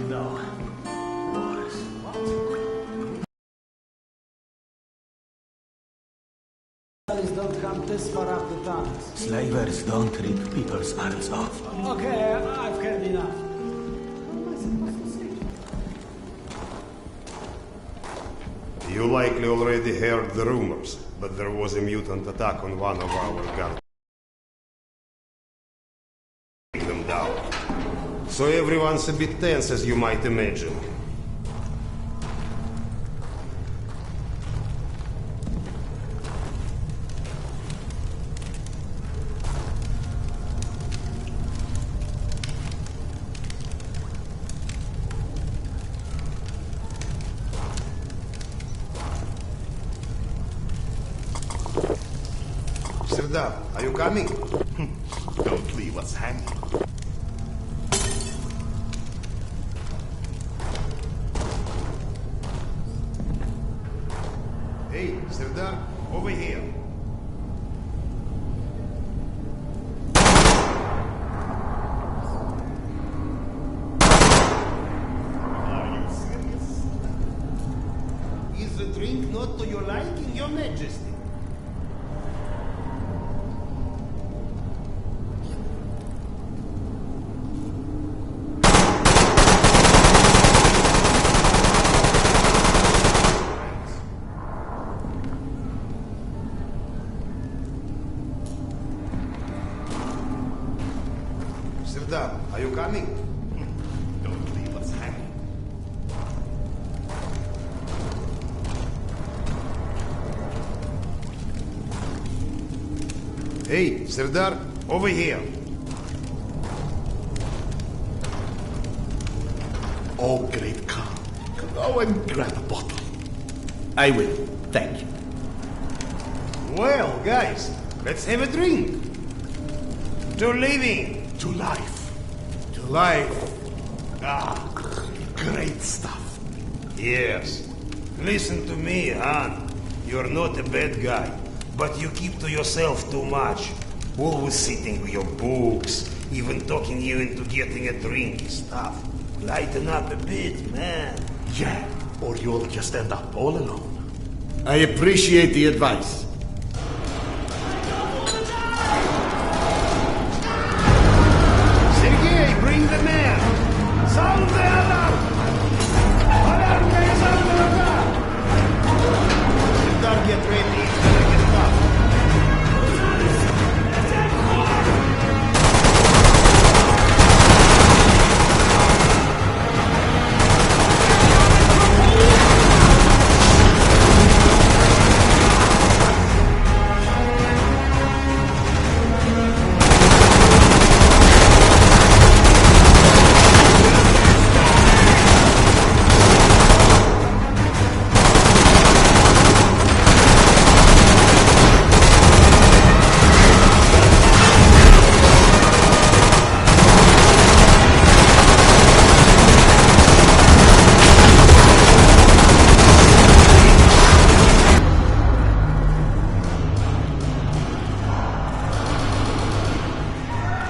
though. Wars. Don't come this far up the tunnels. Slavers don't rip people's arms off. Okay, I've heard enough. You likely already heard the rumors, but there was a mutant attack on one of our guns. Take them down. So everyone's a bit tense, as you might imagine. Serdar, are you coming? Don't leave us hanging. Hey, Serdar, over here. Are you serious? Is the drink not to your liking, Your Majesty? Serdar, are you coming? Don't leave us hanging. Hey, Serdar, over here. Oh, great Khan, go and grab a bottle. I will. Thank you. Well, guys, let's have a drink. To living. To life. To life. Ah, great stuff. Yes. Listen to me, Han. You're not a bad guy, but you keep to yourself too much. Always sitting with your books, even talking you into getting a drink is tough. Lighten up a bit, man. Yeah, or you'll just end up all alone. I appreciate the advice. Sergei, bring the man! Sound the alarm! Alarm is under attack! Serdar, get ready. It's gonna get tough.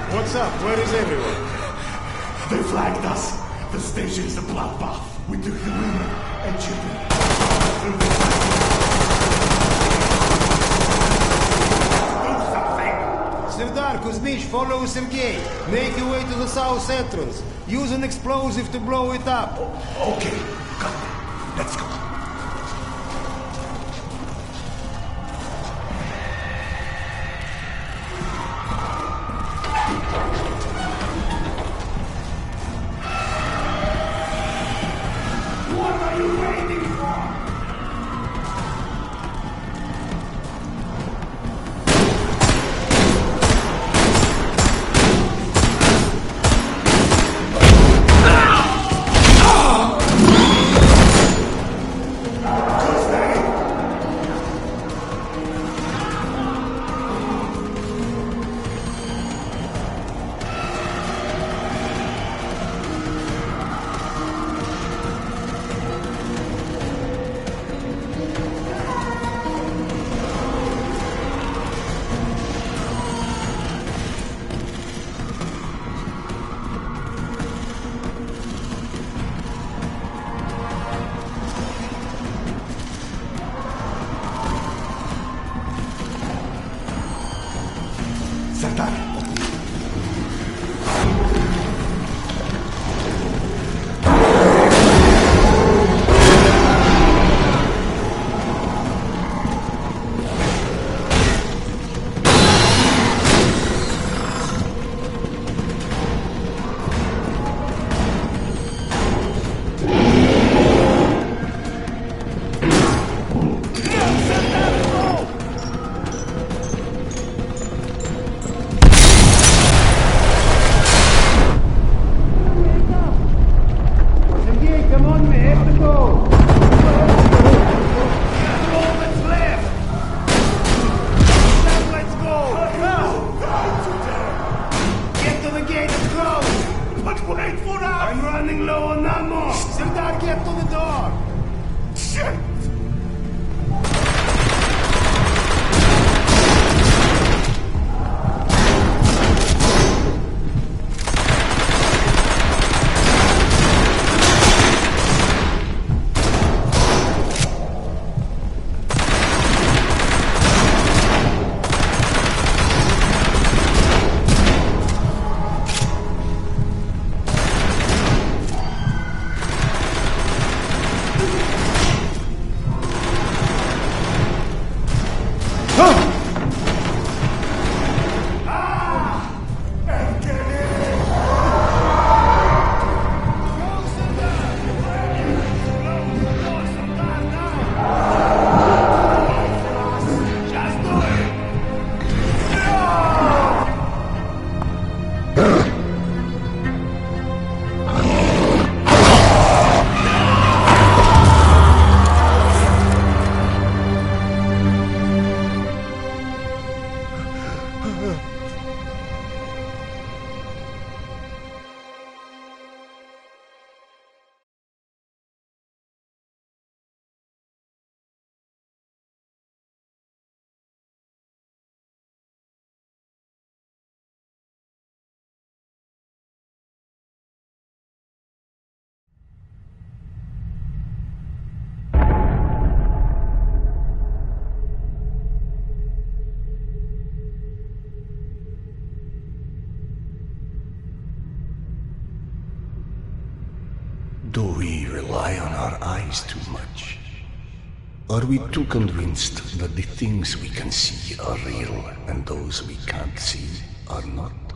What's up? Where is everyone? They flagged us. The station is a bloodbath. We took the women and children. Do something. Serdar, Kuzmich, follow Sergei. Make your way to the south entrance. Use an explosive to blow it up. Okay, got it. Let's go. What are you waiting for? I'm running low on ammo! Serdar, get to the door! Shit! Do we rely on our eyes too much? Are we too convinced that the things we can see are real and those we can't see are not?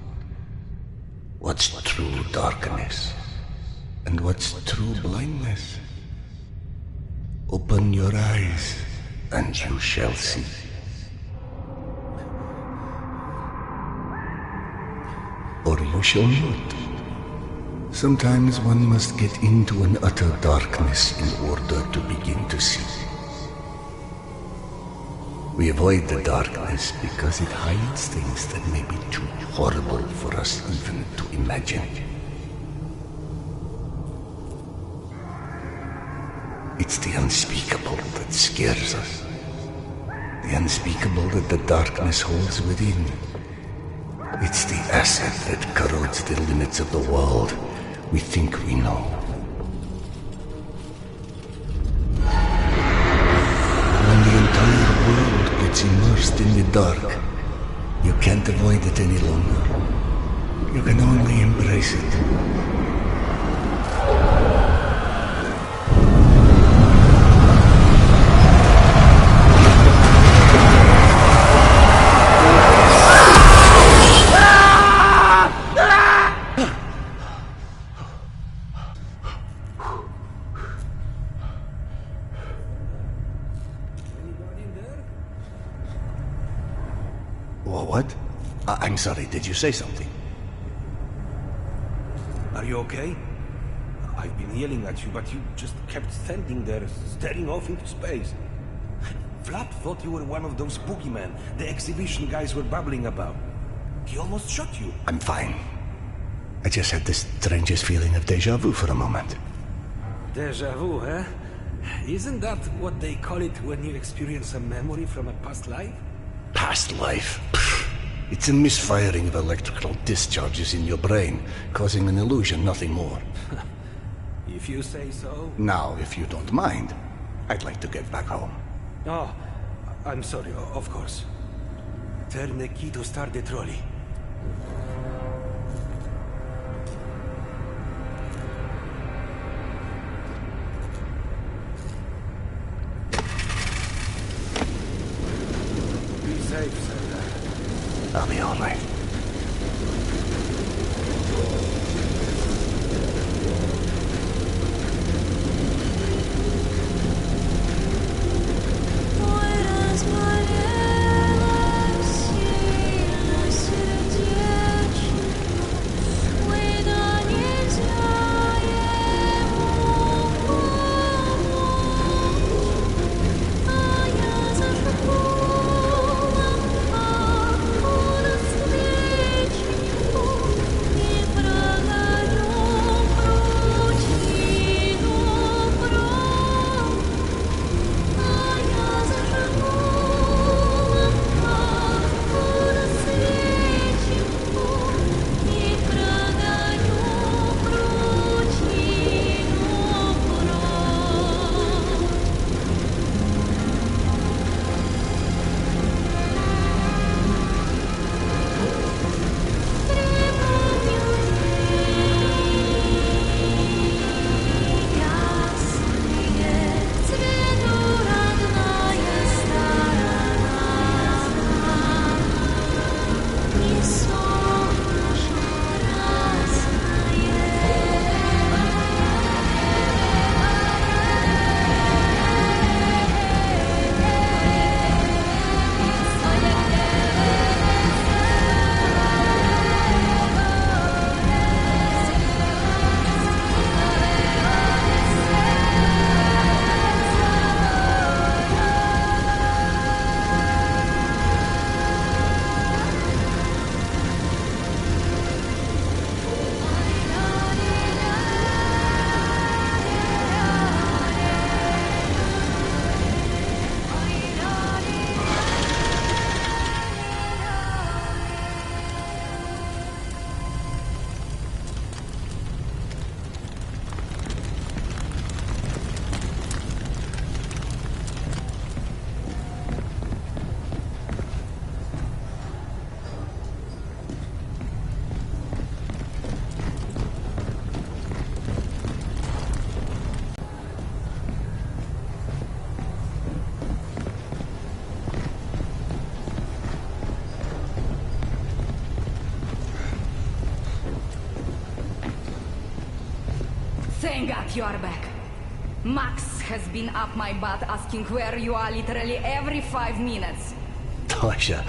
What's true darkness and what's true blindness? Open your eyes and you shall see. Or you shall not. Sometimes one must get into an utter darkness in order to begin to see. We avoid the darkness because it hides things that may be too horrible for us even to imagine. It's the unspeakable that scares us. The unspeakable that the darkness holds within. It's the acid that corrodes the limits of the world we think we know. When the entire world gets immersed in the dark, you can't avoid it any longer. You can only embrace it. What? I'm sorry, did you say something? Are you okay? I've been yelling at you, but you just kept standing there, staring off into space. Vlad thought you were one of those boogeymen the exhibition guys were babbling about. He almost shot you. I'm fine. I just had the strangest feeling of deja vu for a moment. Deja vu, eh? Isn't that what they call it when you experience a memory from a past life? Past life? Pfft. It's a misfiring of electrical discharges in your brain, causing an illusion, nothing more. If you say so. Now, if you don't mind, I'd like to get back home. Oh, I'm sorry, of course. Turn the key to start the trolley. Be safe, Serdar. I'll be all right. Ой, разболелась сильно сердце. Thank God you are back. Max has been up my butt asking where you are literally every 5 minutes. Tasha,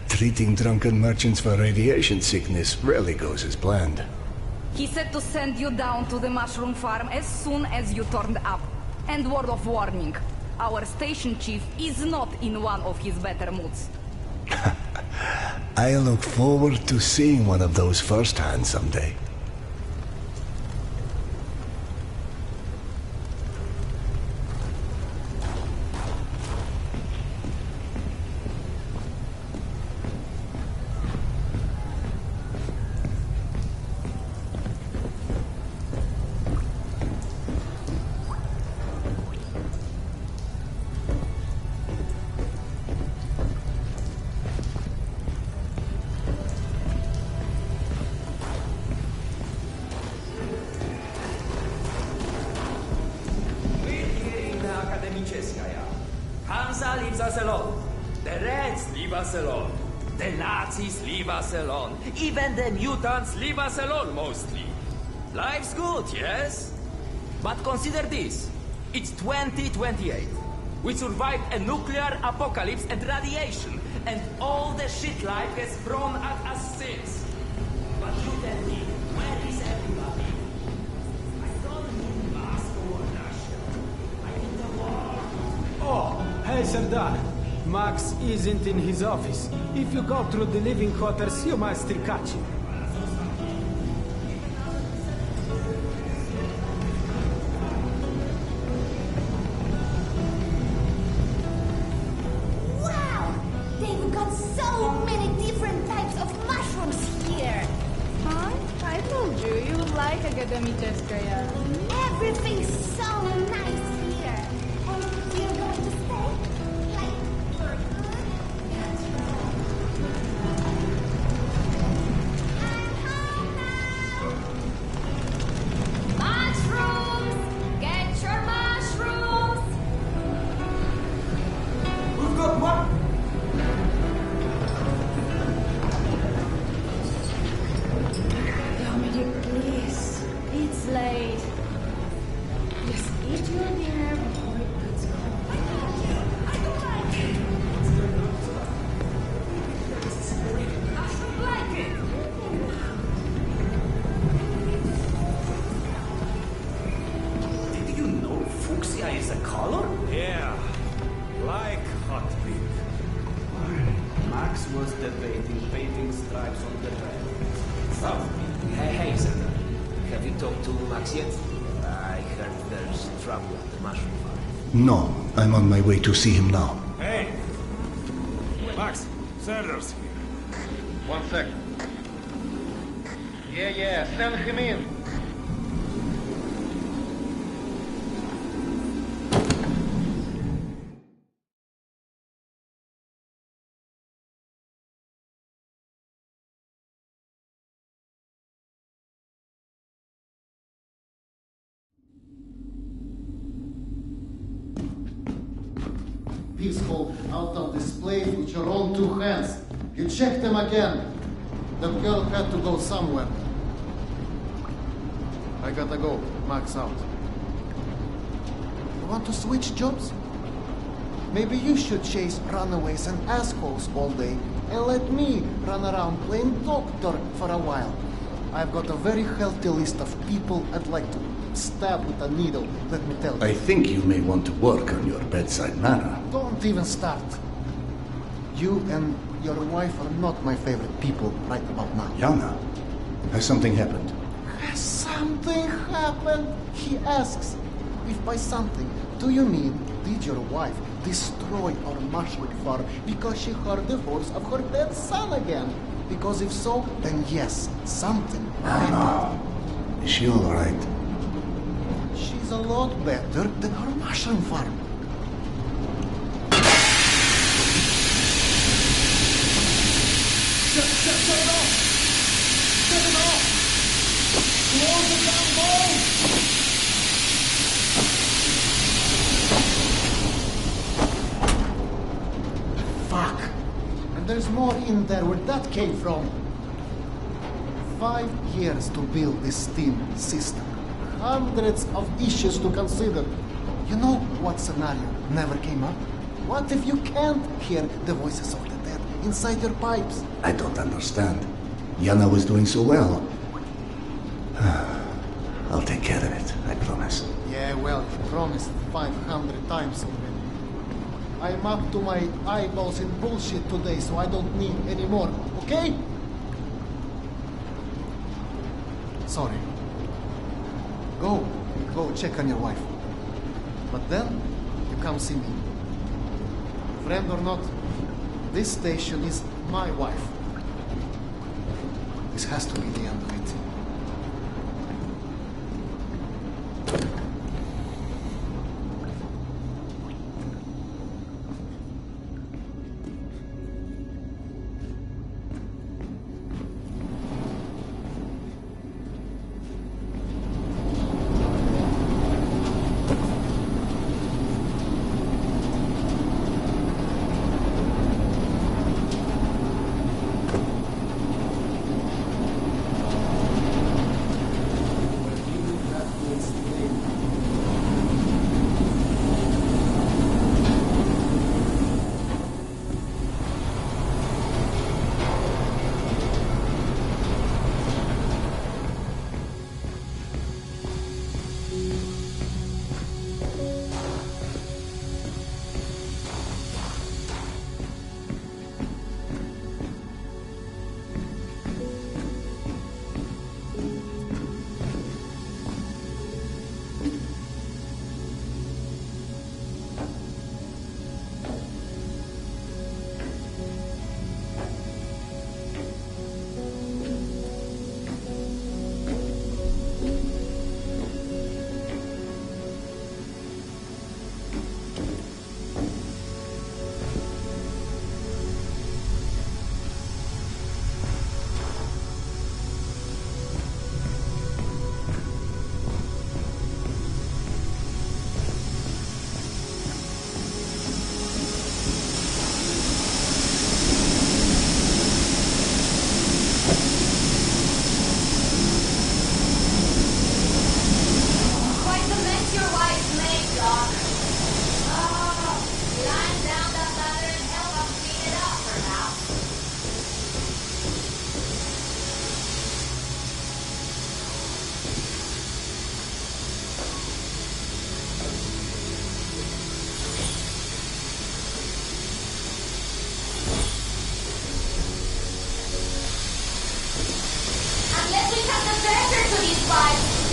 treating drunken merchants for radiation sickness rarely goes as planned. He said to send you down to the mushroom farm as soon as you turned up. And word of warning, our station chief is not in one of his better moods. I look forward to seeing one of those firsthand someday. Hansa leaves us alone. The Reds leave us alone. The Nazis leave us alone. Even the mutants leave us alone, mostly. Life's good, yes? But consider this. It's 2028. We survived a nuclear apocalypse and radiation, and all the shit life has thrown at us since. But you tell me, where is everybody? I don't mean Moscow or Russia. I mean the war. Oh, hey Serdar. Max isn't in his office. If you go through the living quarters, you might still catch him. Wow! They've got so many different types of mushrooms here. Huh? I told you, you would like Akademicheskaya. Everything's so nice here. And you're going to stay? Like, for good? That's right. I'm home now! Mushrooms! Get your mushrooms! We've got one. Dominic, please. It's late. Just eat your dinner before it gets cold. I don't like it! I should like it. Did you know fuchsia is a color? Yeah, like hot pink. Max was debating painting stripes on the red. Oh, hey, Serdar. Have you talked to Max yet? I heard there's trouble at the mushroom farm. No, I'm on my way to see him now. Hey! Max, Serdar's here. One second. Yeah, send him in. Peaceful out of display with your own two hands. You check them again. The girl had to go somewhere. I gotta go. Max out. You want to switch jobs? Maybe you should chase runaways and assholes all day and let me run around playing doctor for a while. I've got a very healthy list of people I'd like to stab with a needle, let me tell you. I think you may want to work on your bedside manner. Don't even start. You and your wife are not my favorite people right about now. Yana, has something happened? Has something happened? He asks. If by something, do you mean did your wife destroy our mushroom farm because she heard the voice of her dead son again? Because if so, then yes, something happened. No. Is she all right? She's a lot better than her mushroom farm. Shut it off! Shut it off! Close the damn boat! Fuck! And there's more in there where that came from. 5 years to build this steam system. hundreds of issues to consider. You know what scenario never came up? What if you can't hear the voices of the dead inside your pipes? I don't understand. Yana was doing so well. I'll take care of it, I promise. Yeah, well, you promised 500 times already. I'm up to my eyeballs in bullshit today, so I don't need any more, okay? Sorry. Go check on your wife. But then, you come see me. Friend or not, this station is my wife. This has to be the end of it.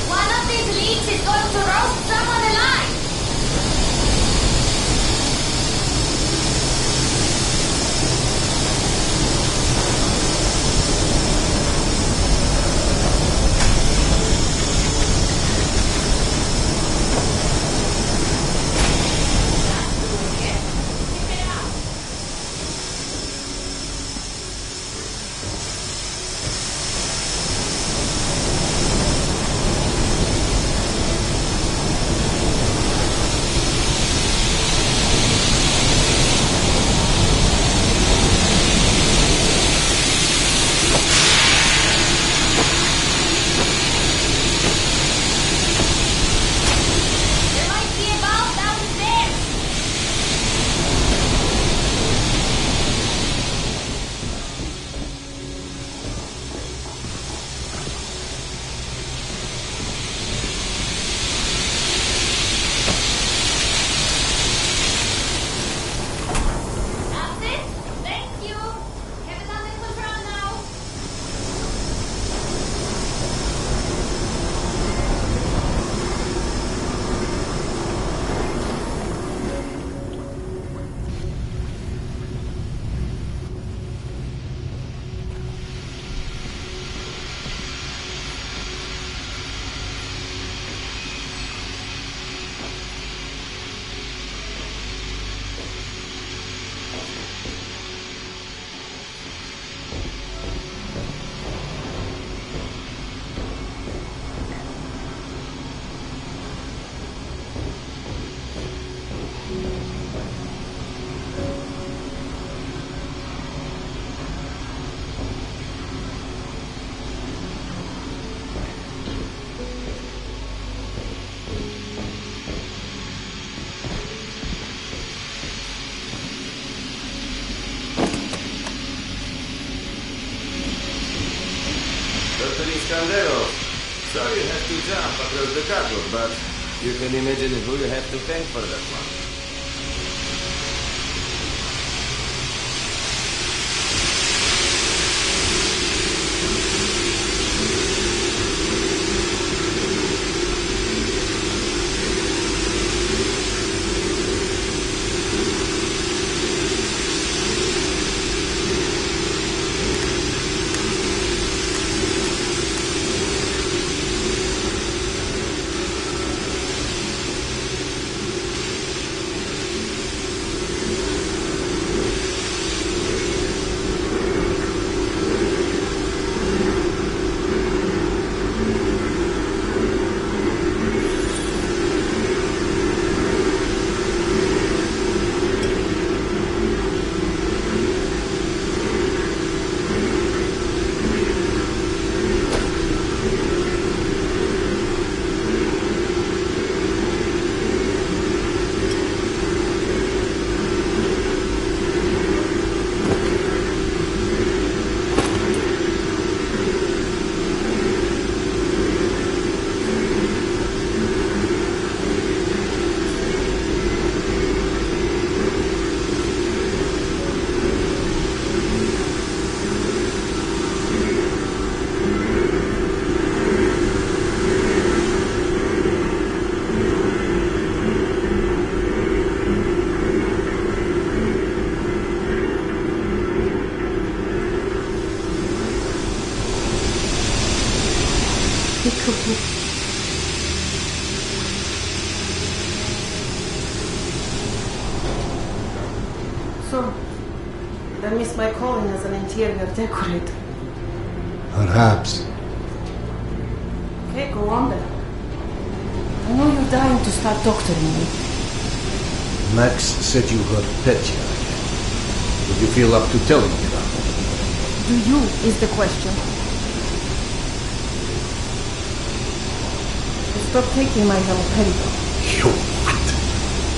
One of these leaks is going to roast someone alive! Iskanderov. Sorry you have to jump across the cardboard, but you can imagine who you have to thank for that one. So, I missed my calling as an interior decorator. Perhaps. Okay, go on then. I know you're dying to start doctoring me. Max said you heard Petya again. Would you feel up to telling me that? Do you, is the question. I stopped taking my haloperidol. You what?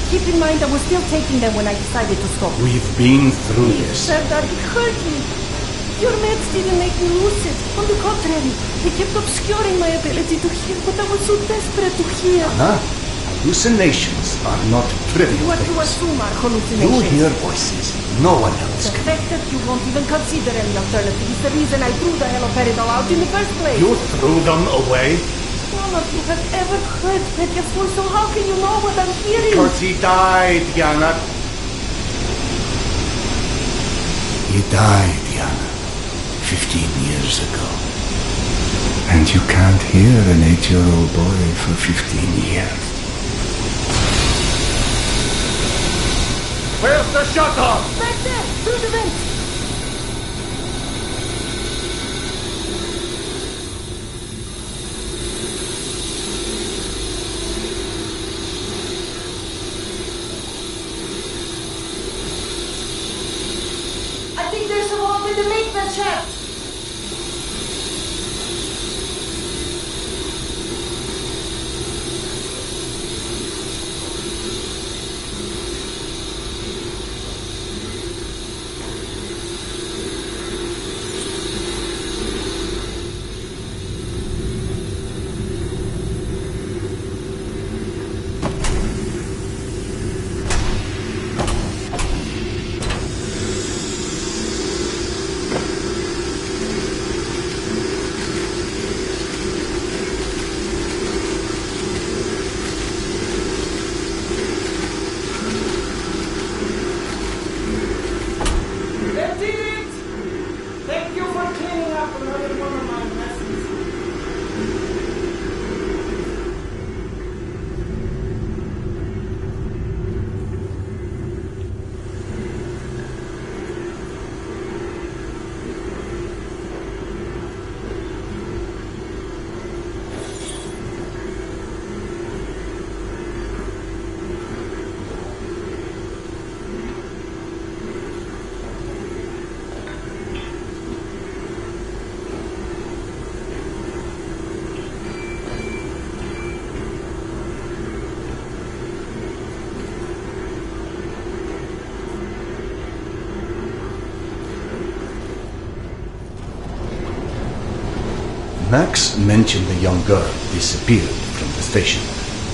Keep in mind I was still taking them when I decided to stop. We've been through this. Serdar, it hurt me. Your meds didn't make me lucid. On the contrary, they kept obscuring my ability to hear, but I was so desperate to hear. Anna, hallucinations are not trivial What things. you assume are You hallucinations. hear voices. No one else The can. fact that you won't even consider any alternative is the reason I threw the haloperidol out in the first place. You threw them away? None of you have ever heard Petya's voice, so how can you know what I'm hearing? Because he died, Yana. He died, Yana. 15 years ago. And you can't hear an 8-year-old boy for 15 years. Where's the shutter? Back there, through the vent. I think there's a vault in the maintenance shaft. Max mentioned the young girl disappeared from the station.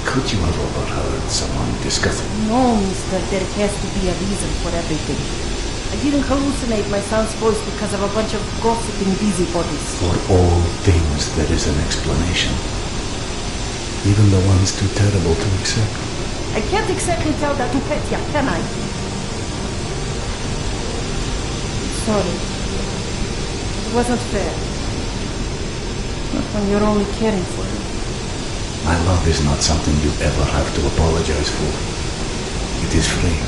Could you have overheard someone discussing? No, mister, there has to be a reason for everything. I didn't hallucinate my son's voice because of a bunch of gossiping busybodies. For all things there is an explanation. Even the ones too terrible to accept. I can't exactly tell that to Petya, can I? Sorry. It wasn't fair. Not when you're only caring for him. My love is not something you ever have to apologize for. It is free.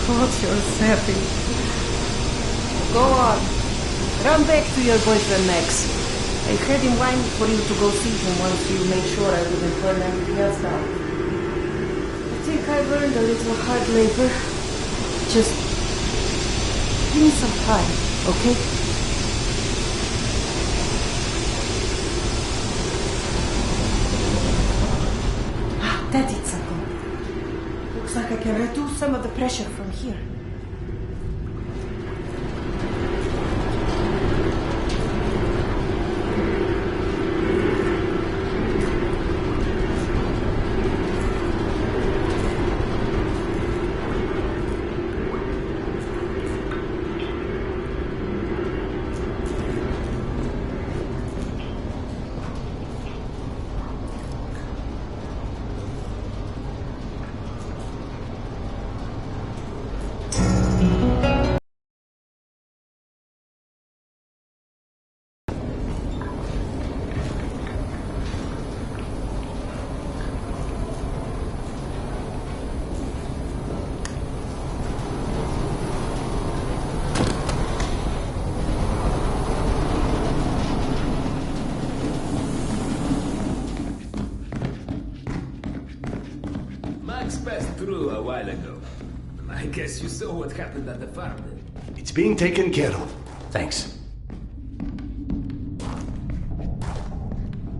God, you're sappy. Go on. Run back to your boyfriend, Max. I had him whine for you to go see him once you made sure I wouldn't turn anything else down. I think I've earned a little hard labor. Just give me some time, okay? That did something. Looks like I can reduce some of the pressure from here. Passed through a while ago. I guess you saw what happened at the farm then. It's being taken care of. Thanks.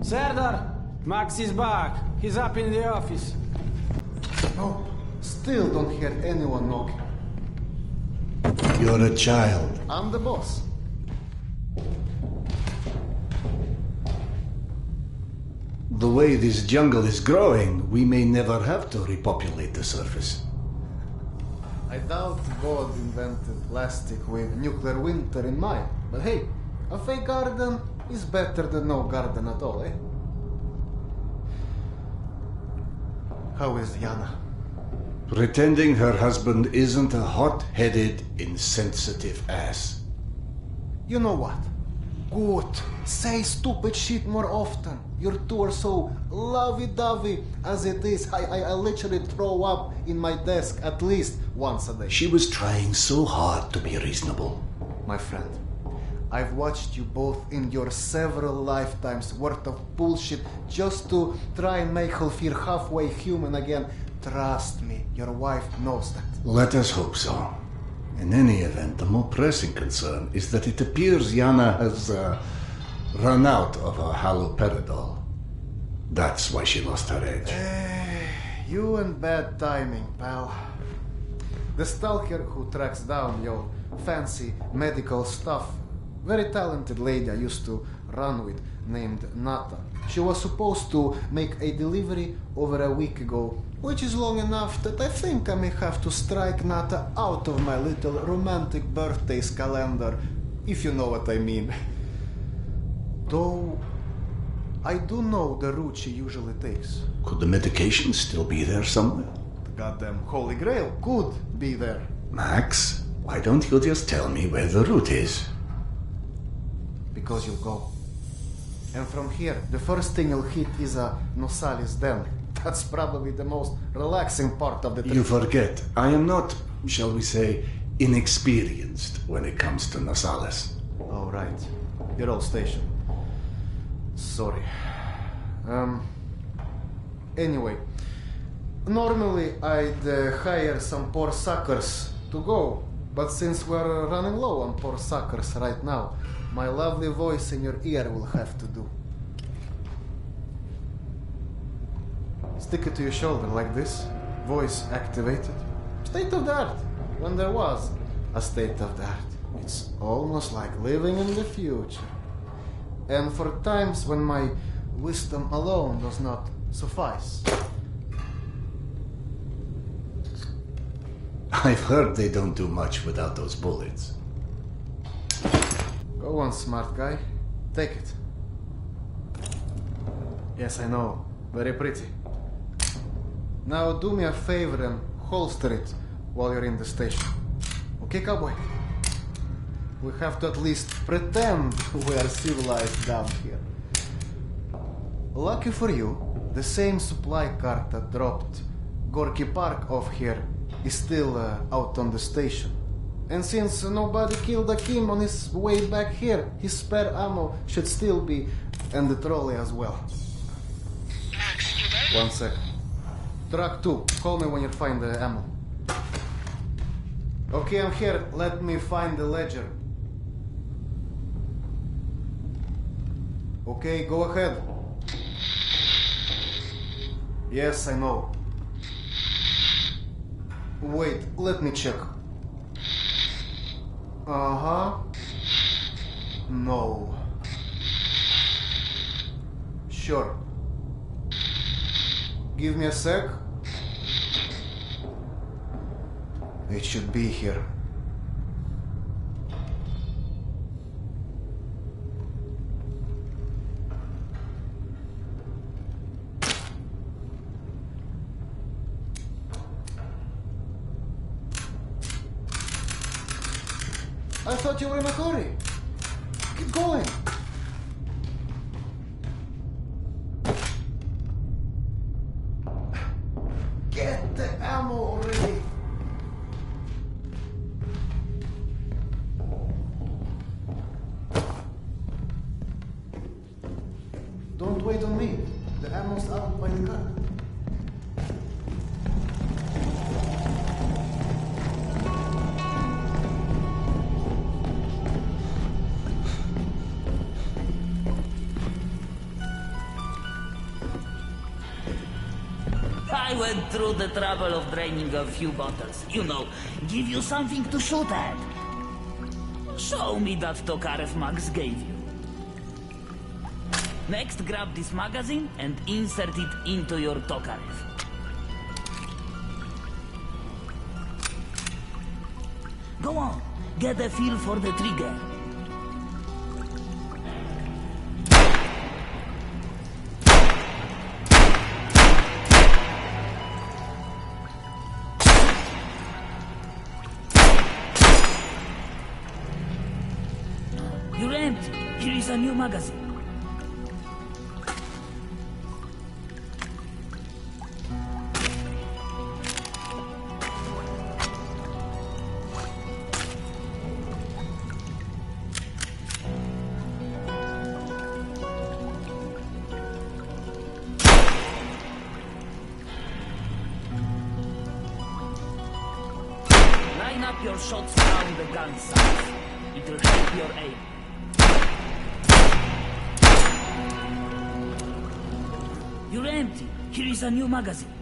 Serdar, Max is back. He's up in the office. Oh, still don't hear anyone knocking. You're a child. I'm the boss. The way this jungle is growing, we may never have to repopulate the surface. I doubt God invented plastic with nuclear winter in mind. But hey, a fake garden is better than no garden at all, eh? How is Yana? Pretending her husband isn't a hot-headed, insensitive ass. You know what? Good. Say stupid shit more often. Your two are so lovey-dovey as it is. I literally throw up in my desk at least once a day. She was trying so hard to be reasonable. My friend, I've watched you both in your several lifetimes worth of bullshit just to try and make her feel halfway human again. Trust me, your wife knows that. Let us hope so. In any event, the more pressing concern is that it appears Yana has run out of her haloperidol. That's why she lost her edge. You and bad timing, pal. The stalker who tracks down your fancy medical stuff, very talented lady I used to run with, named Nata. She was supposed to make a delivery over a week ago, which is long enough that I think I may have to strike Nata out of my little romantic birthdays calendar, if you know what I mean. Though, I do know the route she usually takes. Could the medication still be there somewhere? The goddamn Holy Grail could be there. Max, why don't you just tell me where the route is? Because you'll go. And from here, the first thing you'll hit is a Nosalis Den. That's probably the most relaxing part of the trip. You forget, I am not, shall we say, inexperienced when it comes to Nosalis. Oh, right. Your old station. Sorry. Anyway, normally I'd hire some poor suckers to go, but since we're running low on poor suckers right now, my lovely voice in your ear will have to do. Stick it to your shoulder like this, voice activated. State of the art, when there was a state of the art. It's almost like living in the future. And for times when my wisdom alone does not suffice. I've heard they don't do much without those bullets. Go on, smart guy. Take it. Yes, I know. Very pretty. Now do me a favor and holster it while you're in the station. Okay, cowboy? We have to at least pretend we are civilized down here. Lucky for you, the same supply cart that dropped Gorky Park off here is still out on the station. And since nobody killed Akim on his way back here, his spare ammo should still be in the trolley as well. 1 second. Truck 2, call me when you find the ammo. Okay, I'm here. Let me find the ledger. Okay, go ahead. Yes, I know. Wait, let me check. Uh-huh. No. Sure. Give me a sec. It should be here. I thought you were in a hurry. Keep going. Get the ammo already. Don't wait on me. The ammo's out by the car. I went through the trouble of draining a few bottles. You know, give you something to shoot at. Show me that Tokarev Max gave you. Next, grab this magazine and insert it into your Tokarev. Go on, get a feel for the trigger. You're empty. Here is a new magazine. Line up your shots around the gun sights. It will help your aim. You're empty. Here is a new magazine.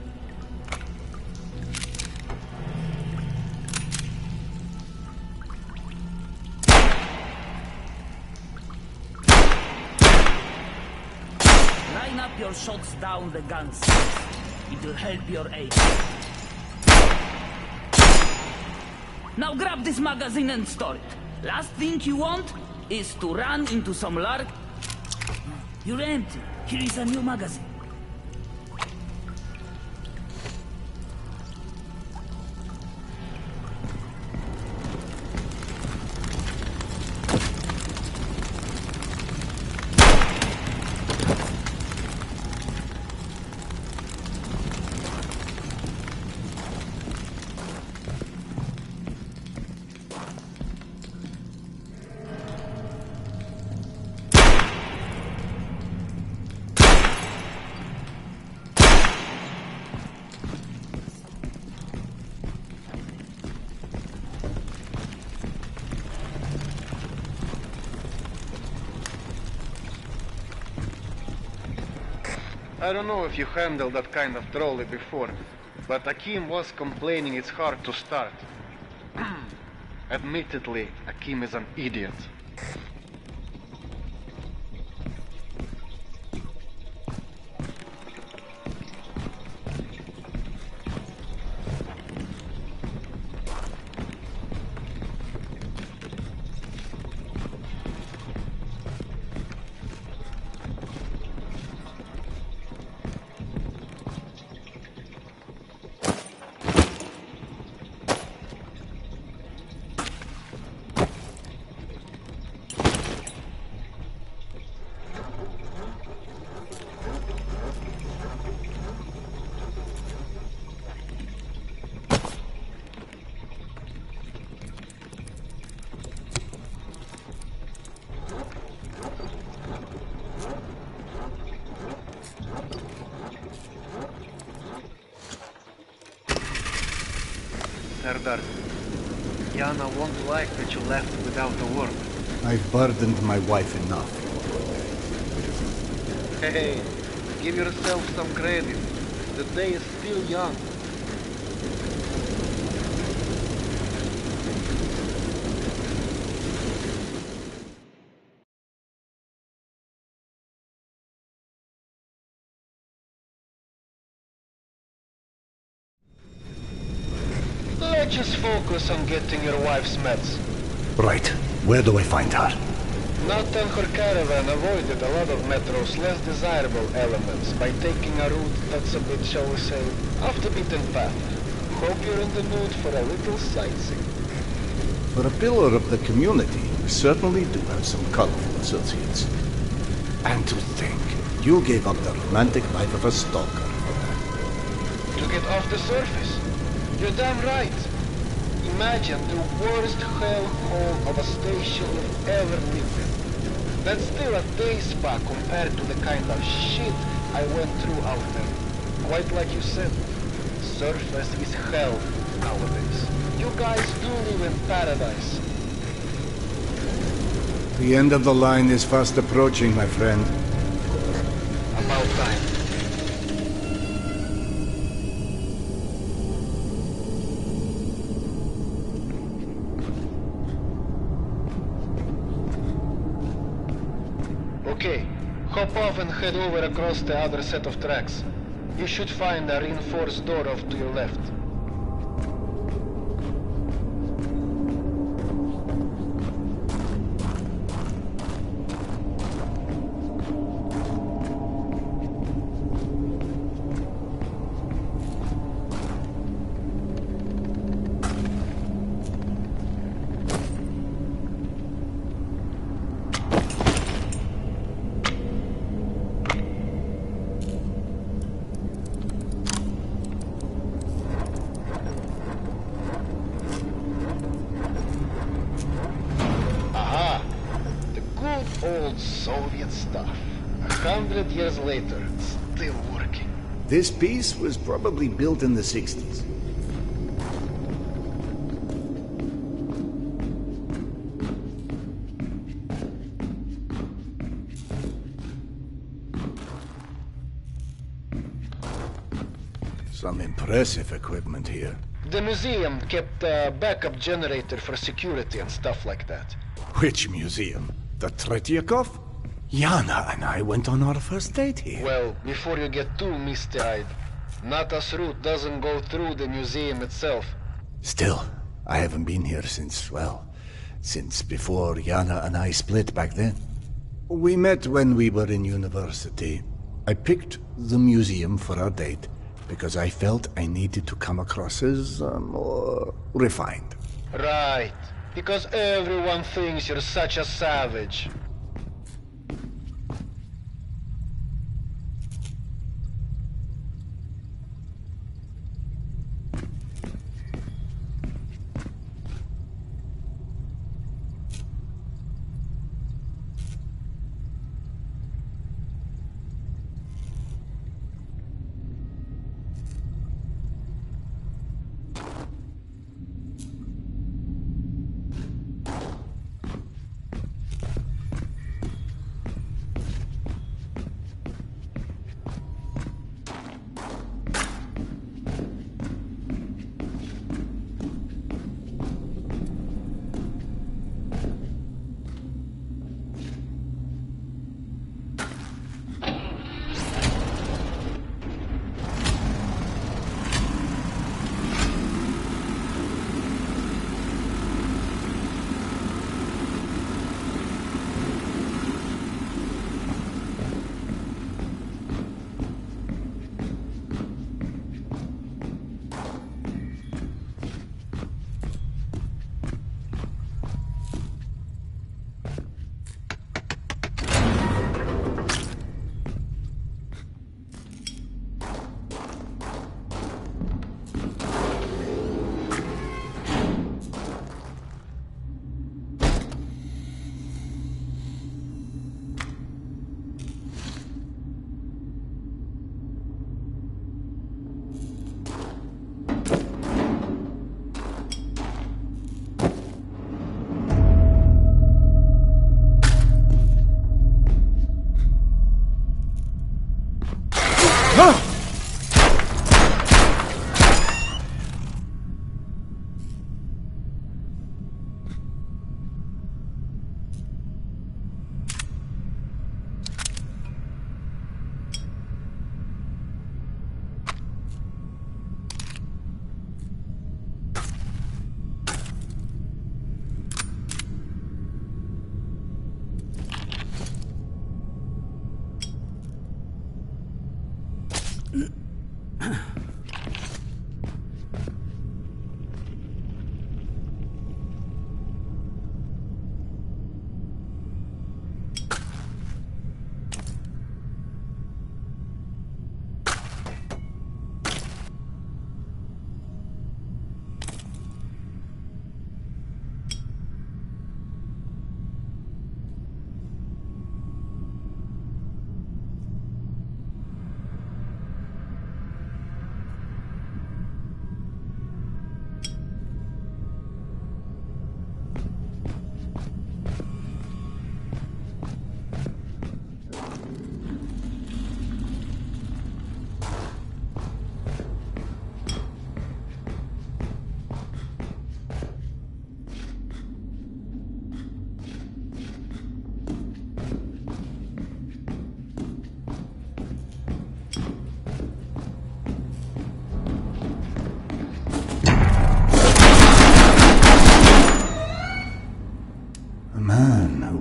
Line up your shots down the gun sights. It will help your aim. Now grab this magazine and store it. Last thing you want is to run into some lark. You're empty. Here is a new magazine. I don't know if you handled that kind of trolley before, but Akim was complaining it's hard to start. Admittedly, Akim is an idiot. Serdar, Yana won't like that you left without a word. I've burdened my wife enough. Hey, give yourself some credit. The day is still young. Let's just focus on getting your wife's meds. Right. Where do I find her? Nathan her caravan avoided a lot of Metro's less desirable elements by taking a route that's a bit, shall we say, off the beaten path. Hope you're in the mood for a little sightseeing. For a pillar of the community, you certainly do have some colorful associates. And to think, you gave up the romantic life of a stalker for that. To get off the surface? You're damn right. Imagine the worst hellhole of a station you've ever lived in. That's still a day spa compared to the kind of shit I went through out there. Quite like you said, surface is hell nowadays. You guys do live in paradise. The end of the line is fast approaching, my friend. About time. Okay, hop off and head over across the other set of tracks. You should find a reinforced door off to your left. Old Soviet stuff. 100 years later, still working. This piece was probably built in the 60s. Some impressive equipment here. The museum kept a backup generator for security and stuff like that. Which museum? The Tretyakov? Yana and I went on our first date here. Well, before you get too misty-eyed, Nata's route doesn't go through the museum itself. Still, I haven't been here since, well, since before Yana and I split back then. We met when we were in university. I picked the museum for our date because I felt I needed to come across as more refined. Right. Because everyone thinks you're such a savage.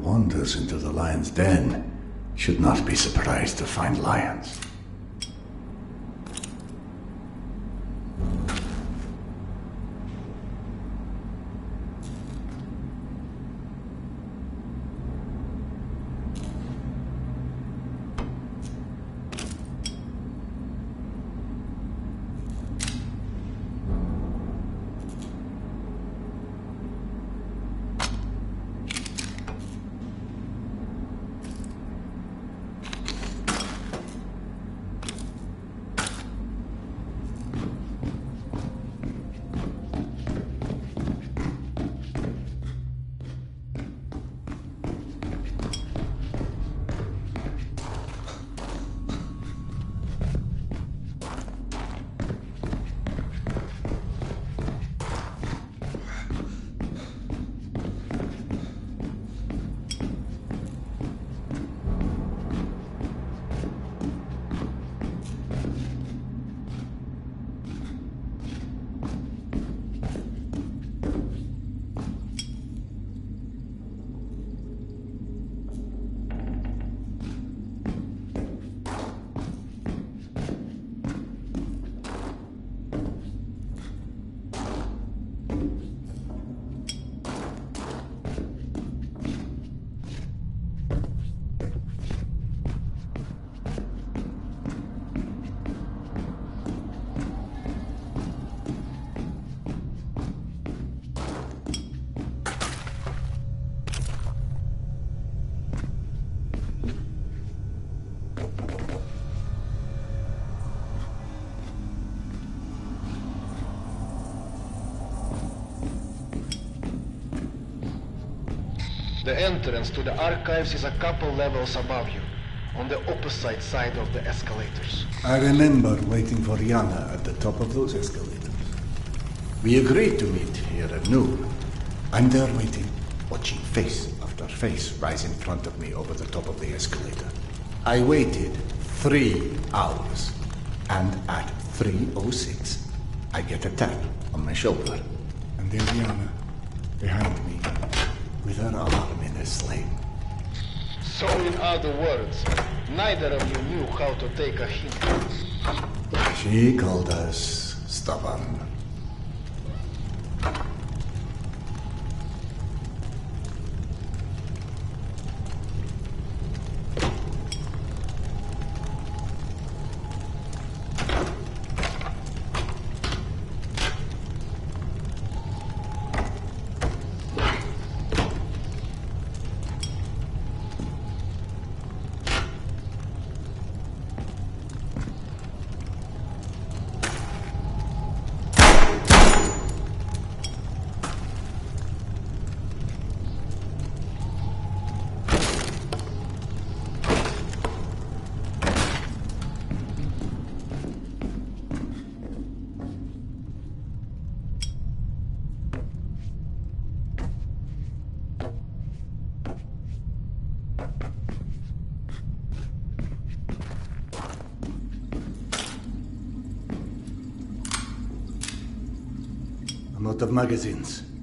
wanders into the lion's den should not be surprised to find lions. The entrance to the archives is a couple levels above you, on the opposite side of the escalators. I remember waiting for Yana at the top of those escalators. We agreed to meet here at noon. I'm there waiting, watching face after face rise in front of me over the top of the escalator. I waited 3 hours, and at 3:06, I get a tap on my shoulder. And there's Yana, behind me, with her arm in a sling. So in other words, neither of you knew how to take a hint. She called us stubborn. I'm out of magazines.